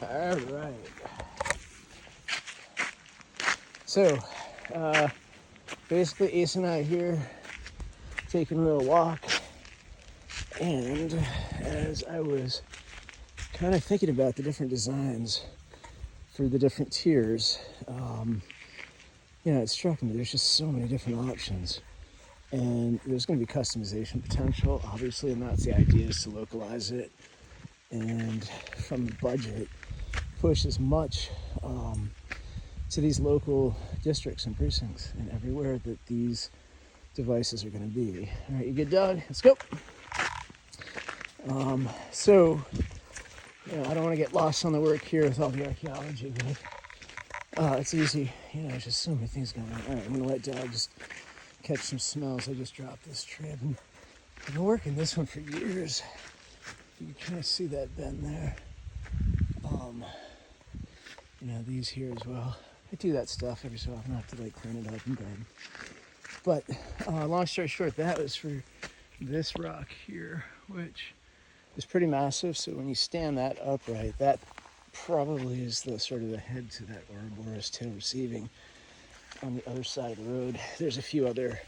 All right. So, basically Ace and I here taking a little walk, and as I was kind of thinking about the different designs for the different tiers, it struck me there's just so many different options, and there's going to be customization potential, obviously, and that's the idea, is to localize it, and from the budget, push as much to these local districts and precincts and everywhere that these devices are going to be. All right, you good, dog? Let's go. So, I don't want to get lost on the work here with all the archaeology, but it's easy. There's just so many things going on. All right, I'm going to let Dog just catch some smells. I just dropped this trib, and I've been working this one for years. You can kind of see that bend there. These here as well. I do that stuff every so often. I have to clean it up and garden. But long story short, that was for this rock here, which is pretty massive. So when you stand that upright, that probably is the sort of the head to that Ouroboros tail receiving. On the other side of the road, there's a few other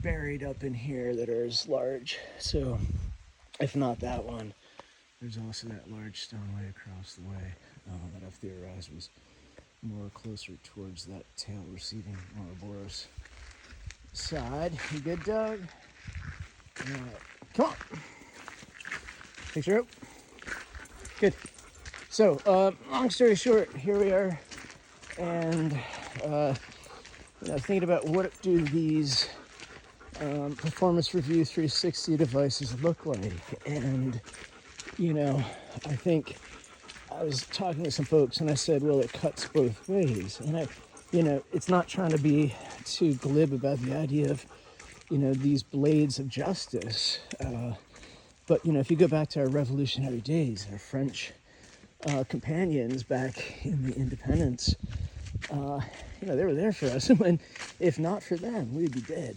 buried up in here that are as large. So if not that one, there's also that large stone way across the way that I've theorized was more closer towards that tail receiving Ouroboros side. You good, Doug? All right. Come on. Picture out. Good. So, long story short, here we are, and thinking about what do these Performance Review 360 devices look like, and I think I was talking to some folks, and I said, well, it cuts both ways, and it's not trying to be too glib about the idea of these blades of justice, but if you go back to our revolutionary days, our French companions back in the independence, they were there for us, and if not for them, we'd be dead.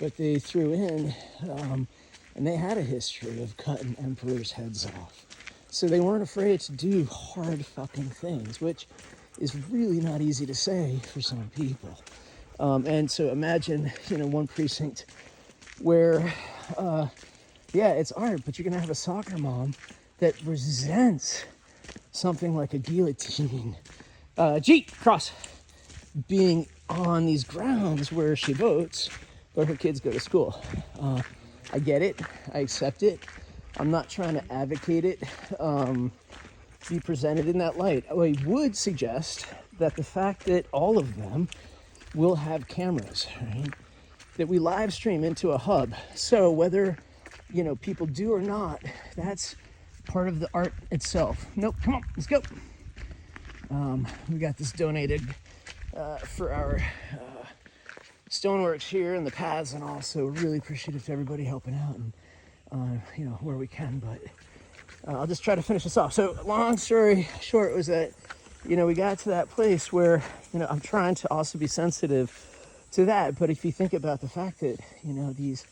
But they threw in, and they had a history of cutting emperors' heads off. So they weren't afraid to do hard fucking things, which is really not easy to say for some people. And so imagine, one precinct where, it's art, but you're going to have a soccer mom that resents something like a guillotine, cross, being on these grounds where she votes, but her kids go to school. I get it. I accept it. I'm not trying to advocate it be presented in that light. I would suggest that the fact that all of them will have cameras, right, that we live stream into a hub. So whether, people do or not, that's part of the art itself. Nope, come on, let's go. We got this donated for our stoneworks here and the paths, and also really appreciative to everybody helping out and where we can, but I'll just try to finish this off. So long story short was that we got to that place where I'm trying to also be sensitive to that, but if you think about the fact that these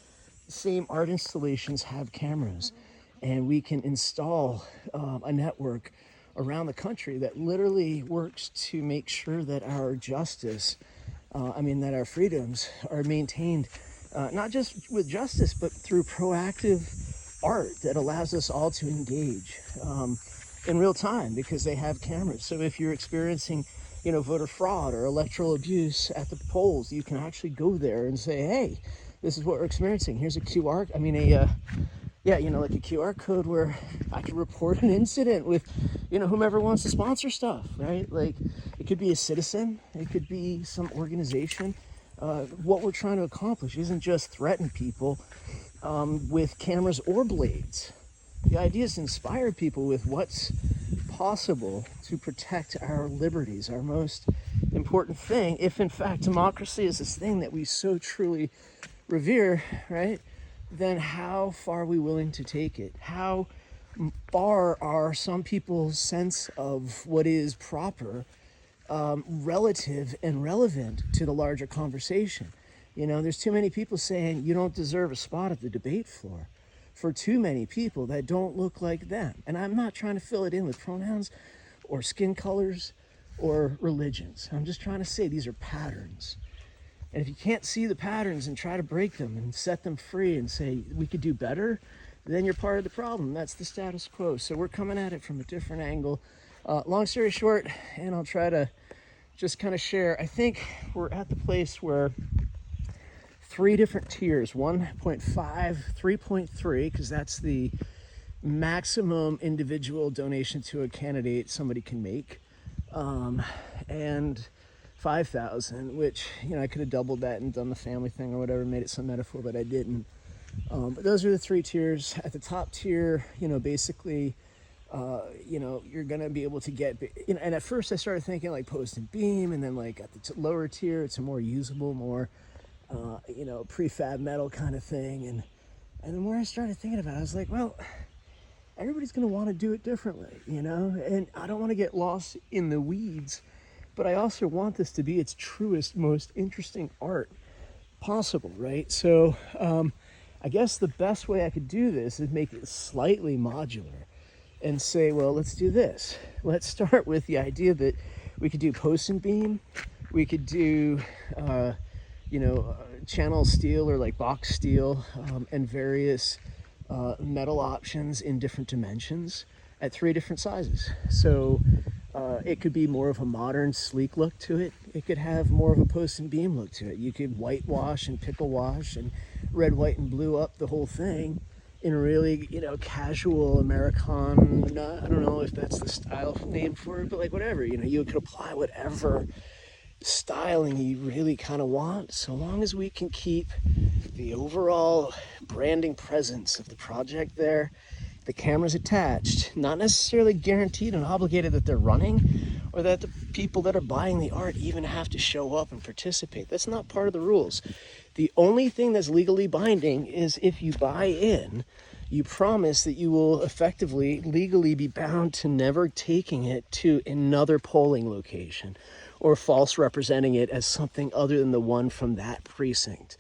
same art installations have cameras, and we can install a network around the country that literally works to make sure that our justice that our freedoms are maintained, not just with justice, but through proactive art that allows us all to engage in real time because they have cameras. So if you're experiencing, voter fraud or electoral abuse at the polls, you can actually go there and say, hey, this is what we're experiencing. Here's a QR, like a QR code where I can report an incident with, whomever wants to sponsor stuff, right? Like, it could be a citizen, it could be some organization. What we're trying to accomplish isn't just threaten people with cameras or blades. The idea is to inspire people with what's possible to protect our liberties, our most important thing, if in fact democracy is this thing that we so truly revere, right? Then how far are we willing to take it? How far are some people's sense of what is proper relative and relevant to the larger conversation? There's too many people saying you don't deserve a spot at the debate floor. for too many people that don't look like them. And I'm not trying to fill it in with pronouns or skin colors or religions. I'm just trying to say these are patterns. And if you can't see the patterns and try to break them and set them free and say we could do better, then you're part of the problem. That's the status quo. So we're coming at it from a different angle. Long story short, and I'll try to just kind of share, I think we're at the place where 3 different tiers, 1.5, 3.3, because that's the maximum individual donation to a candidate somebody can make, and 5,000, which, you know, I could have doubled that and done the family thing or whatever, made it some metaphor, but I didn't. But those are the 3 tiers. At the top tier, you know, basically, you know, you're gonna be able to get, you know, and at first I started thinking like post and beam, and then like at the lower tier, it's a more usable, more, you know, prefab metal kind of thing. And the more I started thinking about it, I was like, well, everybody's gonna want to do it differently, you know, and I don't want to get lost in the weeds, but I also want this to be its truest, most interesting art possible, right? So I guess the best way I could do this is make it slightly modular and say, well, let's do this. Let's start with the idea that we could do post and beam, we could do you know, channel steel or like box steel, and various metal options in different dimensions at 3 different sizes. So it could be more of a modern, sleek look to it. It could have more of a post and beam look to it. You could whitewash and pickle wash and red, white, and blue up the whole thing in a really, you know, casual American, I don't know if that's the style name for it, but like whatever, you know, you could apply whatever styling you really kind of want, so long as we can keep the overall branding presence of the project there. The camera's attached, not necessarily guaranteed and obligated that they're running or that the people that are buying the art even have to show up and participate. That's not part of the rules. The only thing that's legally binding is if you buy in, you promise that you will effectively legally be bound to never taking it to another polling location or false representing it as something other than the one from that precinct.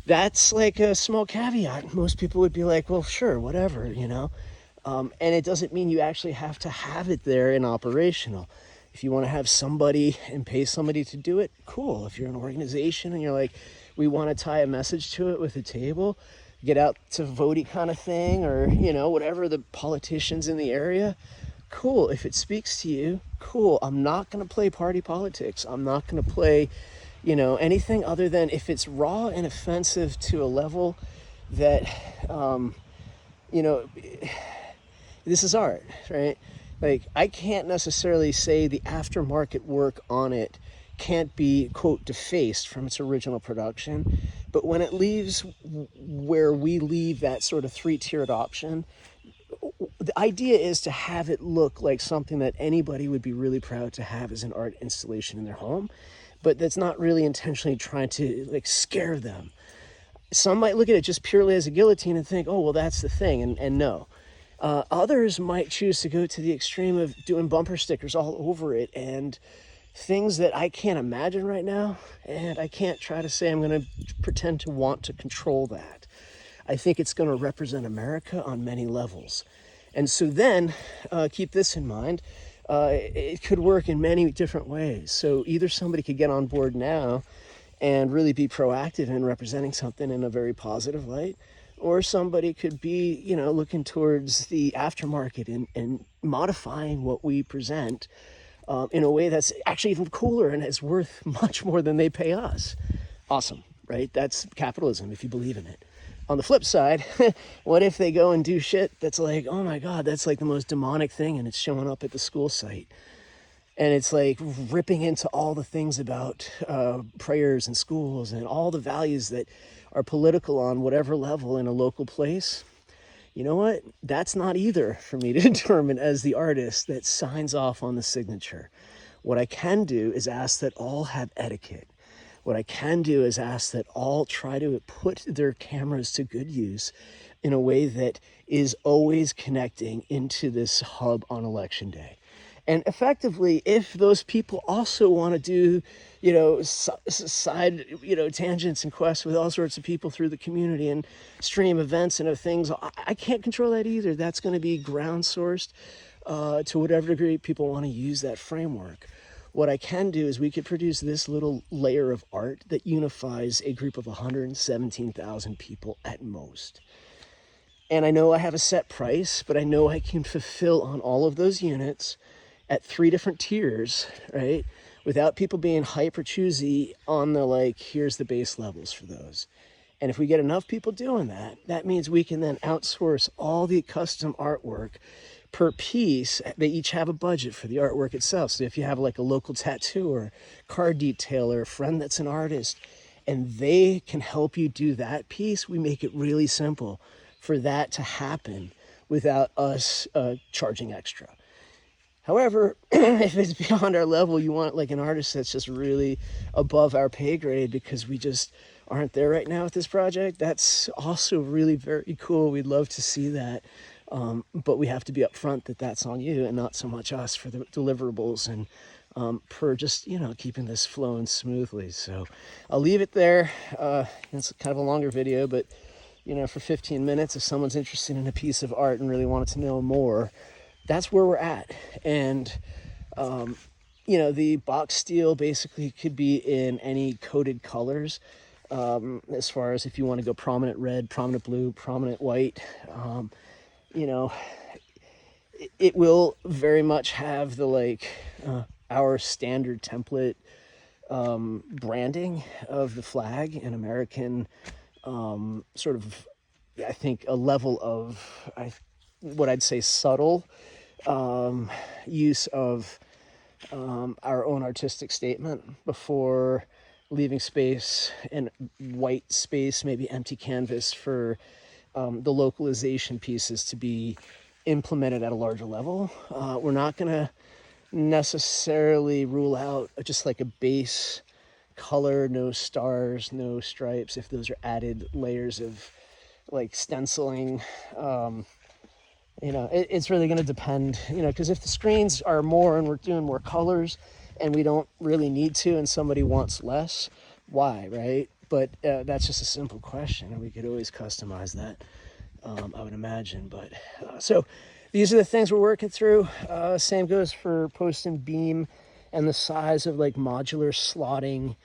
That's like a small caveat. Most people would be like, well, sure, whatever, you know. And it doesn't mean you actually have to have it there and operational. If you want to have somebody and pay somebody to do it, cool. If you're an organization and you're like, we want to tie a message to it with a table, get out to vote kind of thing, or, you know, whatever the politicians in the area, cool. If it speaks to you, cool. I'm not going to play party politics. I'm not going to play, you know, anything other than if it's raw and offensive to a level that, you know, this is art, right? Like, I can't necessarily say the aftermarket work on it can't be, quote, defaced from its original production. But when it leaves where we leave that sort of 3-tiered option, the idea is to have it look like something that anybody would be really proud to have as an art installation in their home, but that's not really intentionally trying to like scare them. Some might look at it just purely as a guillotine and think, oh, well, that's the thing, and no. Others might choose to go to the extreme of doing bumper stickers all over it and things that I can't imagine right now, and I can't try to say I'm going to pretend to want to control that. I think it's going to represent America on many levels. And so then, keep this in mind, it could work in many different ways. So either somebody could get on board now and really be proactive in representing something in a very positive light, or somebody could be, you know, looking towards the aftermarket and modifying what we present in a way that's actually even cooler and is worth much more than they pay us. Awesome, right? That's capitalism if you believe in it. On the flip side, what if they go and do shit that's like, oh my God, that's like the most demonic thing, and it's showing up at the school site. And it's like ripping into all the things about prayers and schools and all the values that are political on whatever level in a local place. You know what? That's not either for me to determine as the artist that signs off on the signature. What I can do is ask that all have etiquette. What I can do is ask that all try to put their cameras to good use in a way that is always connecting into this hub on election day. And effectively, if those people also want to do, side, tangents and quests with all sorts of people through the community and stream events and other things, I can't control that either. That's going to be ground sourced to whatever degree people want to use that framework. What I can do is we could produce this little layer of art that unifies a group of 117,000 people at most. And I know I have a set price, but I know I can fulfill on all of those units at 3 different tiers, right? Without people being hyper choosy on the, like, here's the base levels for those. And if we get enough people doing that, that means we can then outsource all the custom artwork per piece. They each have a budget for the artwork itself. So if you have like a local tattooer, car detailer, a friend that's an artist, and they can help you do that piece, we make it really simple for that to happen without us charging extra. However, if it's beyond our level, you want like an artist that's just really above our pay grade because we just aren't there right now with this project, that's also really very cool. We'd love to see that. But we have to be upfront that that's on you and not so much us for the deliverables and for just, keeping this flowing smoothly. So I'll leave it there. It's kind of a longer video, but, for 15 minutes, if someone's interested in a piece of art and really wanted to know more, that's where we're at. And, the box steel basically could be in any coded colors. As far as if you want to go prominent red, prominent blue, prominent white, it will very much have the our standard template branding of the flag, and American sort of, I think, a level of what I'd say subtle use of our own artistic statement before leaving space and white space, maybe empty canvas for the localization pieces to be implemented at a larger level. We're not going to necessarily rule out just like a base color, no stars, no stripes, if those are added layers of like stenciling. It's really going to depend, because if the screens are more and we're doing more colors and we don't really need to and somebody wants less, why, right? But that's just a simple question, and we could always customize that, I would imagine. But so these are the things we're working through. Same goes for post and beam and the size of like modular slotting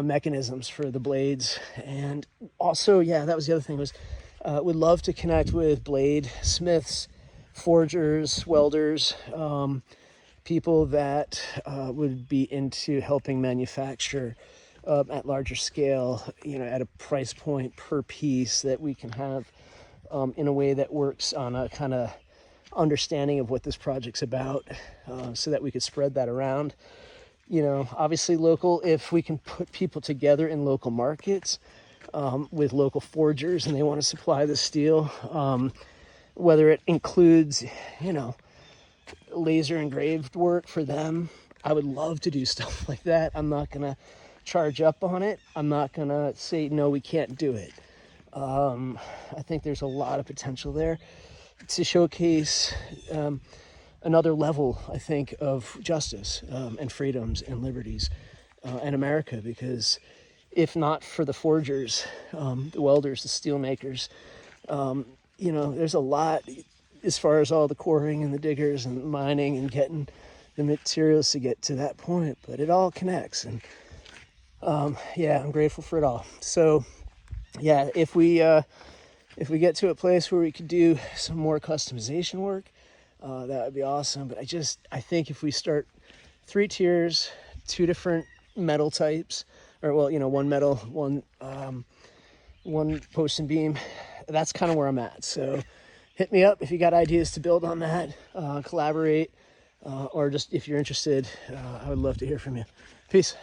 mechanisms for the blades. And also, that was the other thing, was would love to connect with blade smiths, forgers, welders, people that would be into helping manufacture at larger scale, at a price point per piece that we can have in a way that works on a kind of understanding of what this project's about, so that we could spread that around. Obviously local, if we can put people together in local markets with local forgers and they want to supply the steel, whether it includes, laser engraved work for them, I would love to do stuff like that. I'm not going to charge up on it. I'm not going to say, no, we can't do it. I think there's a lot of potential there to showcase another level, I think, of justice and freedoms and liberties in America, because if not for the forgers, the welders, the steel makers, there's a lot as far as all the quarrying and the diggers and mining and getting the materials to get to that point, but it all connects. And I'm grateful for it all. So if we get to a place where we could do some more customization work, that would be awesome. But I think if we start 3 tiers, 2 different metal types, or one metal, one post and beam, that's kind of where I'm at. So hit me up if you got ideas to build on that, collaborate, or just if you're interested, I would love to hear from you. Peace.